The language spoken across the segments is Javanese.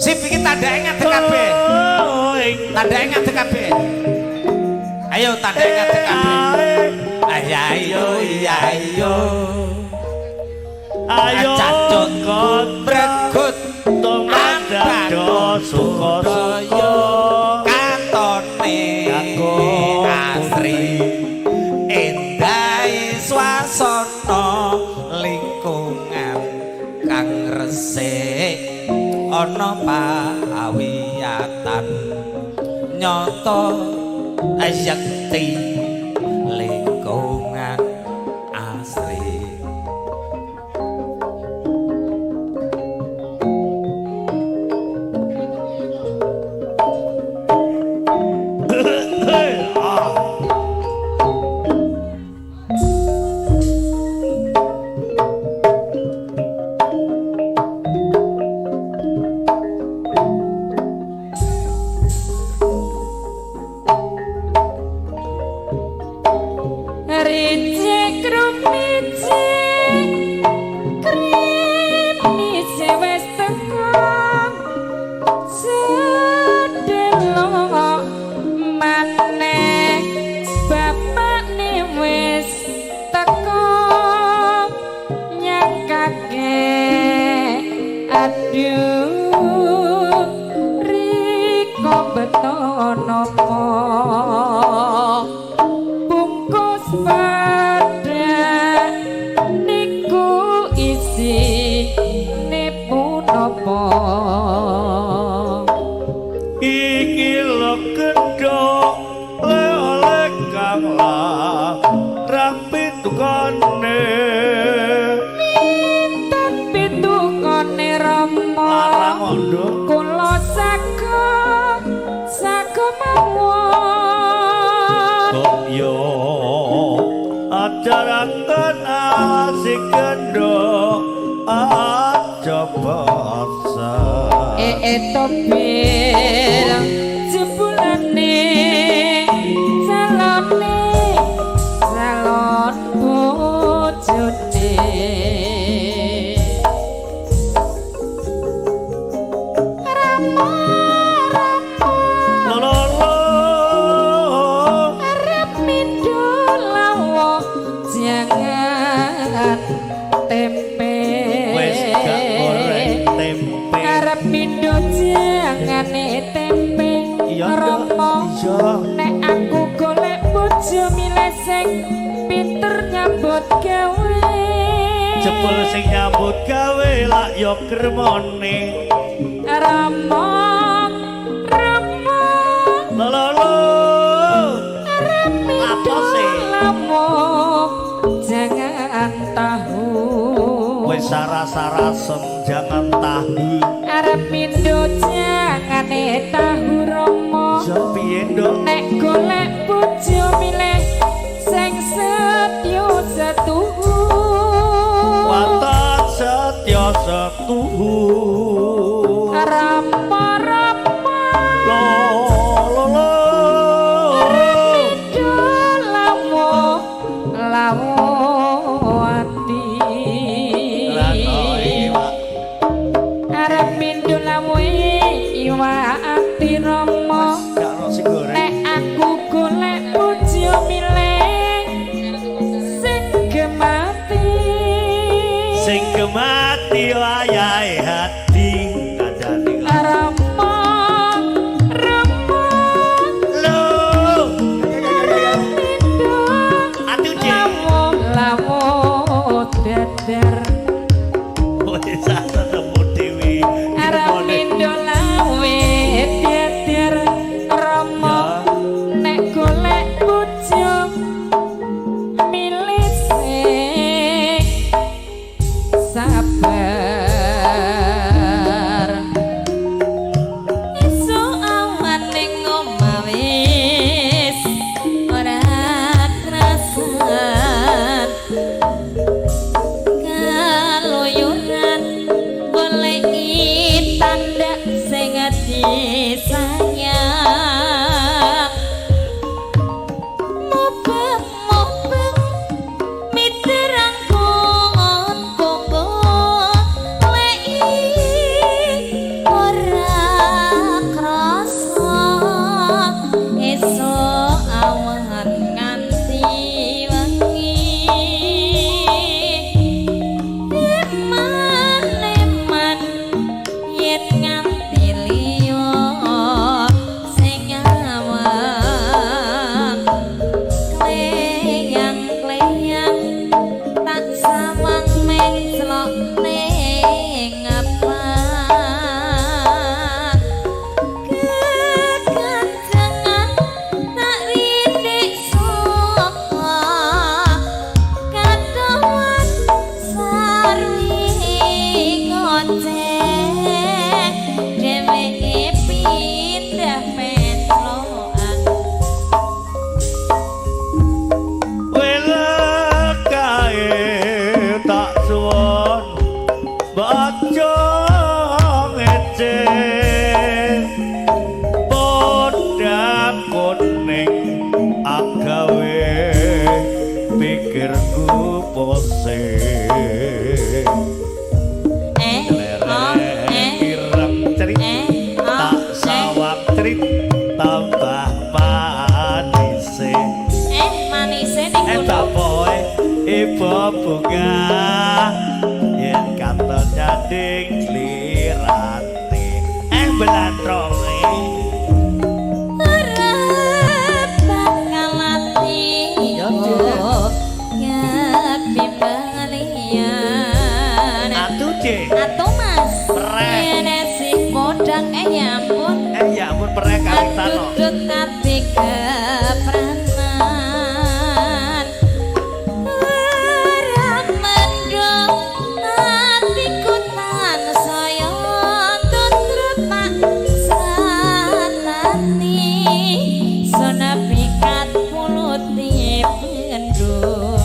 Sip iki tandake ngadeg kabeh. Tandake ngadeg kabeh. Ayo tandake ngadeg kabeh. Ayo ayo. Ayo cacut kon bregut tumandado sukosoyo katone asri endah swasana lingkungan kang resik ana pawiyatan nyata ayakti lingkungan asri. Ajarakan asik gendong aja paksa topil jebulane salone salon bojone ramo lolo arep midulawo jangan tempe wes gak goreng tempe arep mindo jangan tempe romo nek aku golek bojo milih sing pinter nyambut gawe jebul sing nyambut gawe lak yo kremone romo lolo arep mindo lamo jangan tahu wes sarasem jangan tahu arep mindo jangan tahu romo piye nduk nek golek bojo milih sing setya setuhu watak setya setuhu rama lolo mindo lawo ati arep mindo lawo iwa ati romo nek aku golek bojo milih sing gemati wayahe hati kadane rama lo mindo atu lawo dadar wis ketemu dewi arep mindo lawe dadar rama nek golek bojo milih sing sabar pikirku pusing ireng cerit tak sawang cerit tambah manise manise ning bapoe ibu bunga yen katon nyanding lirate belantrone urip bakal mati ya bimbalian atuh cek atuh mas prek si podang ya ampun prek kali tano duduk ati kepranan urip mendung atiku tan saya tutrut tak sanani sona pikat mulut dipendung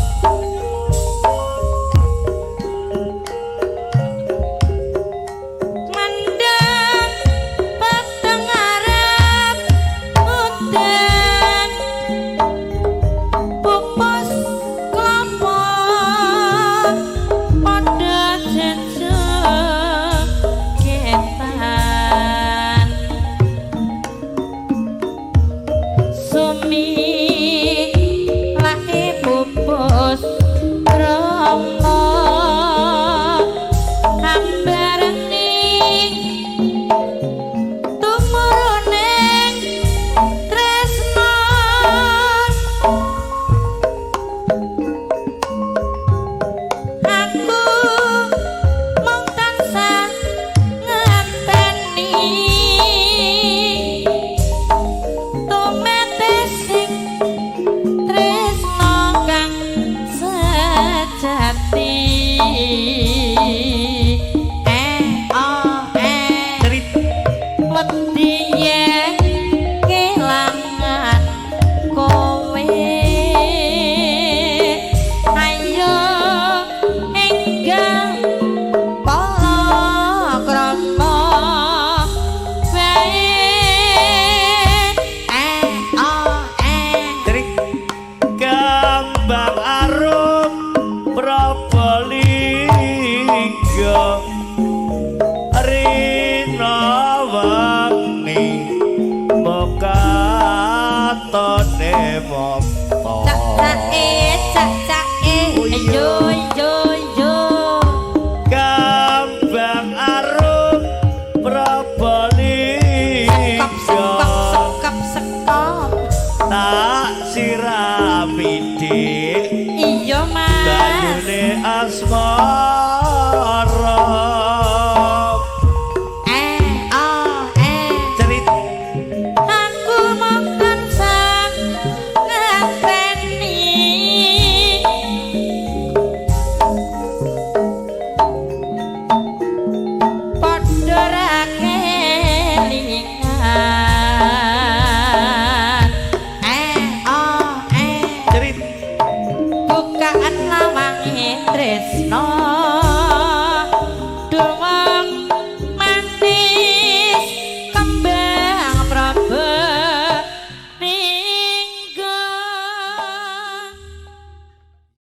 bukaan lawange tresno